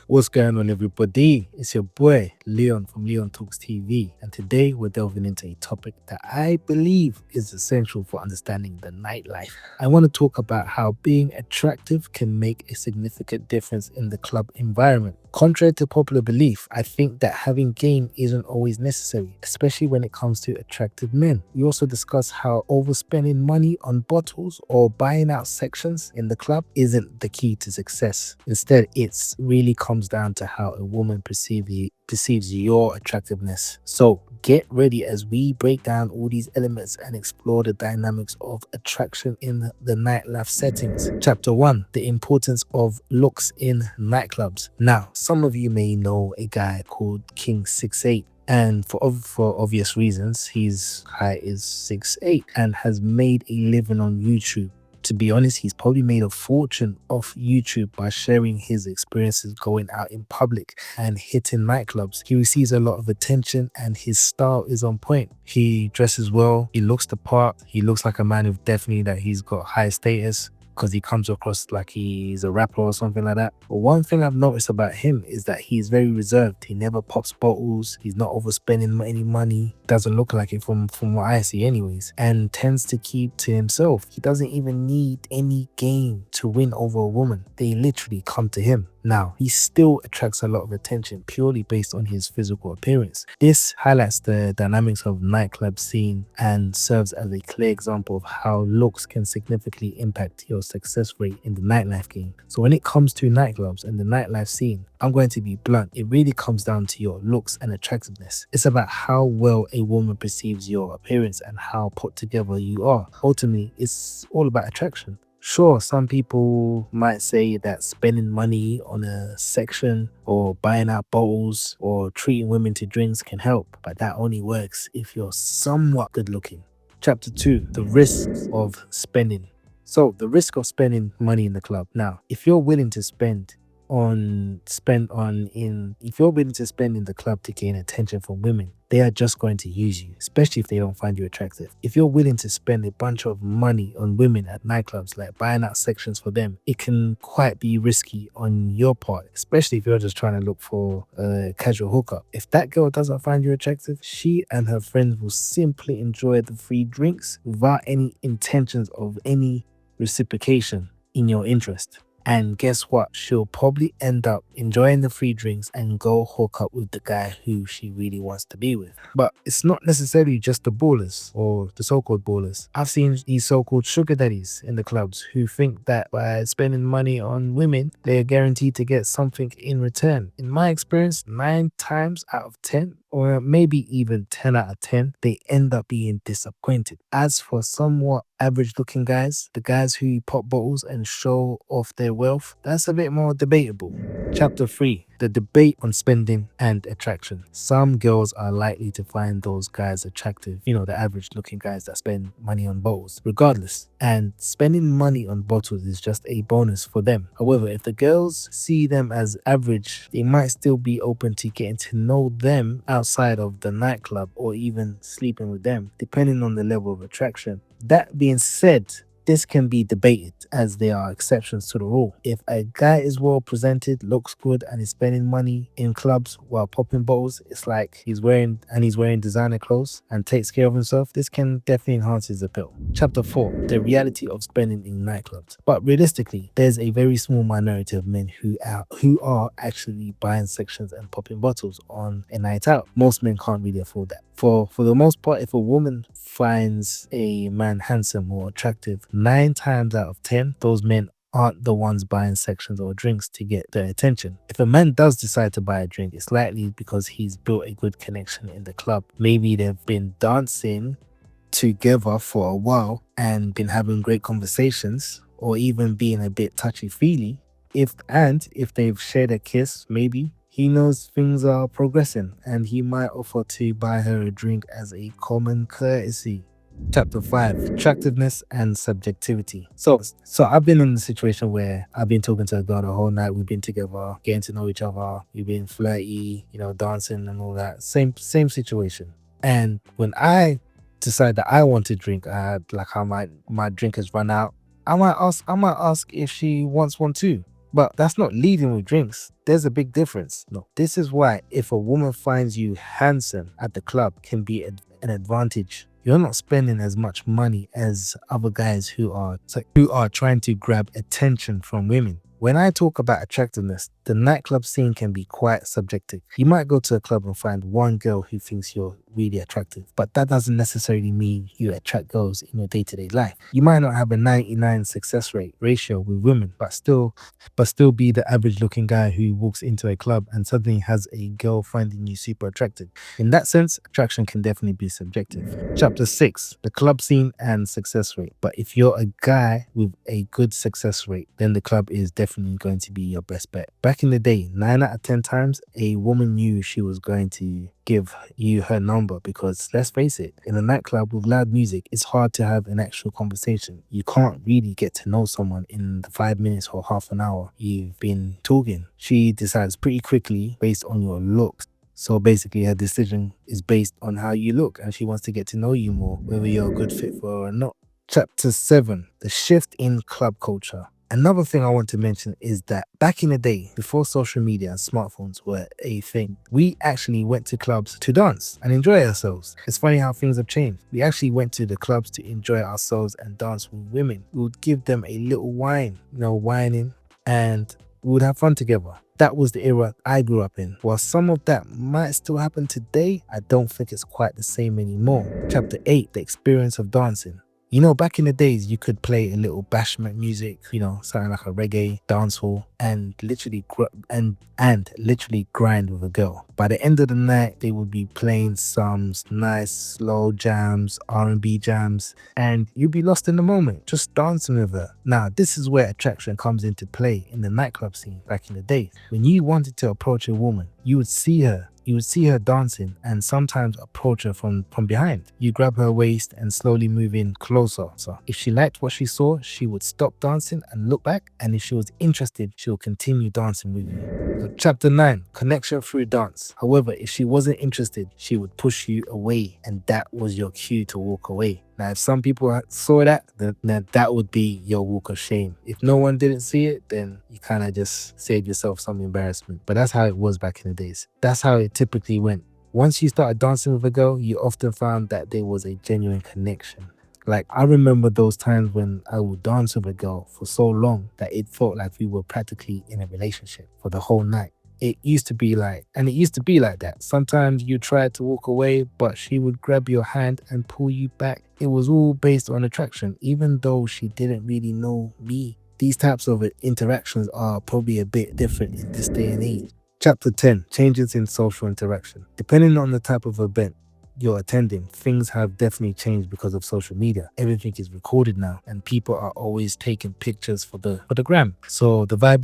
What's going on, everybody? It's your boy Leon from Leon Talks TV, and today we're delving into a topic that I believe is essential for understanding the nightlife. I want to talk about how being attractive can make a significant difference in the club environment. Contrary to popular belief, I think that having game isn't always necessary, especially when it comes to attractive men. We also discuss how overspending money on bottles or buying out sections in the club isn't the key to success. Instead, it's really comes down to how a woman perceives your attractiveness. So get ready as we break down all these elements and explore the dynamics of attraction in the nightlife settings. Chapter 1: The importance of looks in nightclubs. Now, some of you may know a guy called King 68. And for obvious reasons, his height is 6'8" and has made a living on YouTube. To be honest, he's probably made a fortune off YouTube by sharing his experiences going out in public and hitting nightclubs. He receives a lot of attention and his style is on point. He dresses well, he looks the part, he looks like a man who definitely that he's got high status, because he comes across like he's a rapper or something like that. But one thing I've noticed about him is that he's very reserved. He never pops bottles, he's not overspending any money, doesn't look like it from what I see anyways, and tends to keep to himself. He doesn't even need any game to win over a woman. They literally come to him. Now, he still attracts a lot of attention purely based on his physical appearance. This highlights the dynamics of nightclub scene and serves as a clear example of how looks can significantly impact your success rate in the nightlife game. So when it comes to nightclubs and the nightlife scene, I'm going to be blunt. It really comes down to your looks and attractiveness. It's about how well a woman perceives your appearance and how put together you are. Ultimately, it's all about attraction. Sure, some people might say that spending money on a section or buying out bottles or treating women to drinks can help, but that only works if you're somewhat good looking. Chapter 2: The risks of spending. So, the risk of spending money in the club. Now, if you're willing to spend in the club to gain attention from women, they are just going to use you, especially if they don't find you attractive. If you're willing to spend a bunch of money on women at nightclubs, like buying out sections for them, it can quite be risky on your part, especially if you're just trying to look for a casual hookup. If that girl doesn't find you attractive, she and her friends will simply enjoy the free drinks without any intentions of any reciprocation in your interest. And guess what? She'll probably end up enjoying the free drinks and go hook up with the guy who she really wants to be with. But it's not necessarily just the ballers or the so-called ballers. I've seen these so-called sugar daddies in the clubs who think that by spending money on women, they're guaranteed to get something in return. In my experience, 9 times out of 10, or maybe even 10 out of 10, they end up being disappointed. As for somewhat average looking guys, the guys who pop bottles and show off their wealth, that's a bit more debatable. Chapter 3: The debate on spending and attraction. Some girls are likely to find those guys attractive, the average looking guys that spend money on bottles, regardless. And spending money on bottles is just a bonus for them. However, if the girls see them as average, they might still be open to getting to know them outside of the nightclub or even sleeping with them, depending on the level of attraction. That being said, this can be debated as there are exceptions to the rule. If a guy is well presented, looks good, and is spending money in clubs while popping bottles, it's like he's wearing designer clothes and takes care of himself, this can definitely enhance his appeal. Chapter 4: The reality of spending in nightclubs. But realistically, there's a very small minority of men who are actually buying sections and popping bottles on a night out. Most men can't really afford that. For the most part, if a woman finds a man handsome or attractive, 9 times out of 10, those men aren't the ones buying sections or drinks to get their attention. If a man does decide to buy a drink, it's likely because he's built a good connection in the club. Maybe they've been dancing together for a while and been having great conversations, or even being a bit touchy-feely. If they've shared a kiss, maybe he knows things are progressing and he might offer to buy her a drink as a common courtesy. Chapter 5: Attractiveness and subjectivity. So I've been in a situation where I've been talking to a girl the whole night. We've been together, getting to know each other. We've been flirty, dancing and all that. Same situation. And when I decide that I want to drink, my drink has run out, I might ask if she wants one too. But that's not leading with drinks. There's a big difference. No. This is why if a woman finds you handsome at the club can be an advantage. You're not spending as much money as other guys who are trying to grab attention from women. When I talk about attractiveness, the nightclub scene can be quite subjective. You might go to a club and find one girl who thinks you're really attractive, but that doesn't necessarily mean you attract girls in your day-to-day life. You might not have a 99 success rate ratio with women, but still be the average looking guy who walks into a club and suddenly has a girl finding you super attractive. In that sense, attraction can definitely be subjective. Chapter 6, the club scene and success rate. But if you're a guy with a good success rate, then the club is definitely going to be your best bet. Back in the day, 9 out of 10 times, a woman knew she was going to give you her number because let's face it, in a nightclub with loud music, it's hard to have an actual conversation. You can't really get to know someone in the 5 minutes or half an hour you've been talking. She decides pretty quickly based on your looks. So basically, her decision is based on how you look, and she wants to get to know you more, whether you're a good fit for her or not. Chapter 7, the shift in club culture. Another thing I want to mention is that back in the day, before social media and smartphones were a thing, we actually went to clubs to dance and enjoy ourselves. It's funny how things have changed. We actually went to the clubs to enjoy ourselves and dance with women. We would give them a little wine, whining, and we would have fun together. That was the era I grew up in. While some of that might still happen today, I don't think it's quite the same anymore. Chapter 8, the experience of dancing. Back in the days, you could play a little bashment music, something like a reggae dancehall, and literally literally grind with a girl. By the end of the night, they would be playing some nice slow jams, R&B jams, and you'd be lost in the moment, just dancing with her. Now, this is where attraction comes into play in the nightclub scene back in the days. When you wanted to approach a woman, you would see her dancing and sometimes approach her from behind. You grab her waist and slowly move in closer. So if she liked what she saw, she would stop dancing and look back. And if she was interested, she'll continue dancing with you. So chapter 9, connection through dance. However, if she wasn't interested, she would push you away, and that was your cue to walk away. Now, if some people saw that, then that would be your walk of shame. If no one didn't see it, then you kind of just saved yourself some embarrassment. But that's how it was back in the days. That's how it typically went. Once you started dancing with a girl, you often found that there was a genuine connection. Like, I remember those times when I would dance with a girl for so long that it felt like we were practically in a relationship for the whole night. It used to be like that. Sometimes you tried to walk away, but she would grab your hand and pull you back. It was all based on attraction, even though she didn't really know me. These types of interactions are probably a bit different in this day and age. Chapter 10, changes in social interaction. Depending on the type of event you're attending, things have definitely changed because of social media. Everything is recorded now, and people are always taking pictures for the gram. So the vibe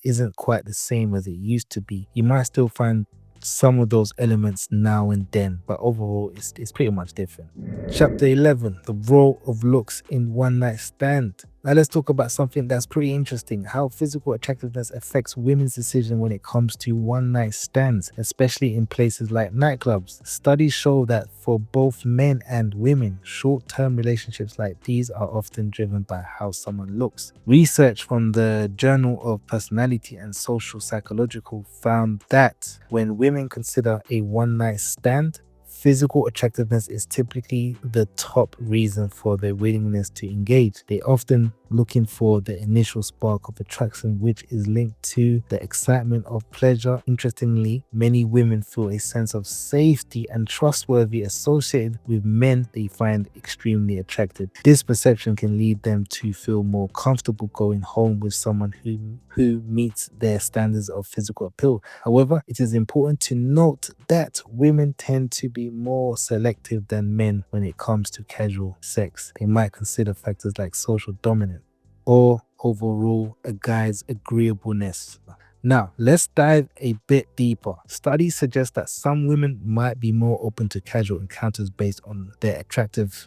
isn't quite the same as it used to be. You might still find some of those elements now and then, but overall it's pretty much different. Chapter 11, the role of looks in one night stand. Now let's talk about something that's pretty interesting, how physical attractiveness affects women's decision when it comes to one night stands, especially in places like nightclubs. Studies show that for both men and women, short-term relationships like these are often driven by how someone looks. Research from the Journal of Personality and Social Psychological found that when women consider a one night stand, physical attractiveness is typically the top reason for their willingness to engage. They often looking for the initial spark of attraction, which is linked to the excitement of pleasure. Interestingly, many women feel a sense of safety and trustworthy associated with men they find extremely attractive. This perception can lead them to feel more comfortable going home with someone who meets their standards of physical appeal. However, it is important to note that women tend to be more selective than men when it comes to casual sex. They might consider factors like social dominance or overall a guy's agreeableness. Now, let's dive a bit deeper. Studies suggest that some women might be more open to casual encounters based on their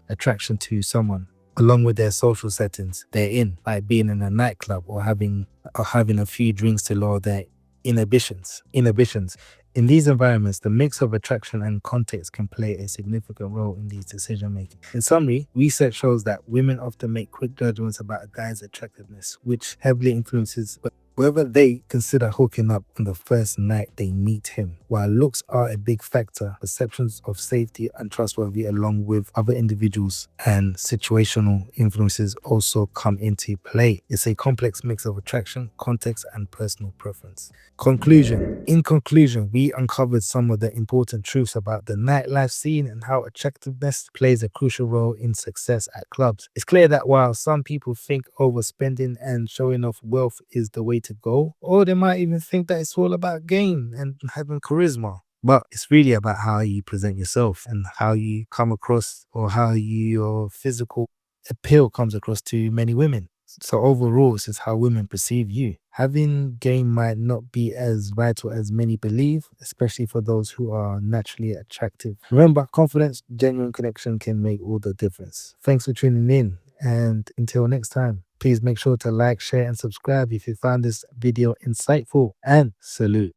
attraction to someone, along with their social settings they're in, like being in a nightclub or having a few drinks to lower their inhibitions. In these environments, the mix of attraction and context can play a significant role in these decision making. In summary, research shows that women often make quick judgments about a guy's attractiveness, which heavily influences whether they consider hooking up on the first night they meet him. While looks are a big factor, perceptions of safety and trustworthy, along with other individuals and situational influences, also come into play. It's a complex mix of attraction, context, and personal preference. Conclusion. In conclusion, we uncovered some of the important truths about the nightlife scene and how attractiveness plays a crucial role in success at clubs. It's clear that while some people think overspending and showing off wealth is the way to go, or they might even think that it's all about gain and having charisma. But it's really about how you present yourself and how you come across, or how your physical appeal comes across to many women. So overall, it's just how women perceive you. Having game might not be as vital as many believe, especially for those who are naturally attractive. Remember, confidence, genuine connection can make all the difference. Thanks for tuning in, and until next time, please make sure to like, share, and subscribe if you found this video insightful, and salute.